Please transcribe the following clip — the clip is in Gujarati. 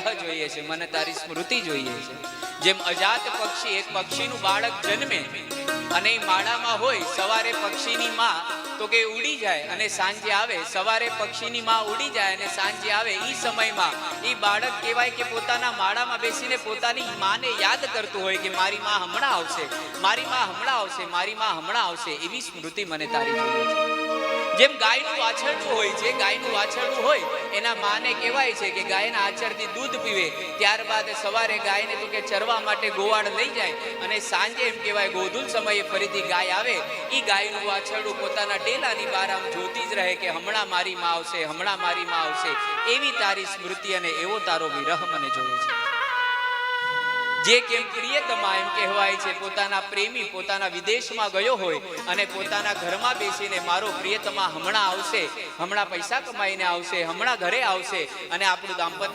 વિરહ જોઈએ છે, મને તારી સ્મૃતિ જોઈએ છે। જેમ અજાત પક્ષી, એક પક્ષીનું બાળક જન્મે અને માળામાં હોય, સવારે પક્ષીની માં તો કે ઉડી જાય અને સાંજે આવે, સવારે પક્ષીની માં ઉડી જાય અને સાંજે આવે, ઈ સમયમાં ઈ બાળક કહેવાય કે પોતાના માળામાં બેસીને પોતાની માને યાદ કરતું હોય કે મારી માં હમણાં આવશે, મારી માં હમણાં આવશે, મારી માં હમણાં આવશે, એવી સ્મૃતિ મને તારી જોઈએ છે। જેમ ગાયનું વાછરડું હોય છે, ગાયનું વાછરડું હોય એના માને કહેવાય છે કે ગાયના આચરથી દૂધ પીવે, ત્યારબાદ સવારે ગાયને તો કે ચરવા માટે ગોવાળ લઈ જાય અને સાંજે એમ કહેવાય ગોધુલ સમયે ફરીથી ગાય આવે, ઈ ગાયનું વાછરડું પોતાના ડેલાની બહાર આમ જોતી જ રહે કે હમણાં મારી માં આવશે, હમણાં મારી માં આવશે, એવી તારી સ્મૃતિ અને એવો તારો વિરહ મને જોઈએ છે। જે કેમ પ્રિયતમા એમ કહેવાય છે, પોતાના પ્રેમી પોતાના વિદેશમાં ગયો હોય અને પોતાના ઘરમાં બેસીને મારો પ્રિયતમા હમણાં આવશે, હમણાં પૈસા કમાઈને આવશે, હમણાં ઘરે આવશે અને આપણું દાંપત્ય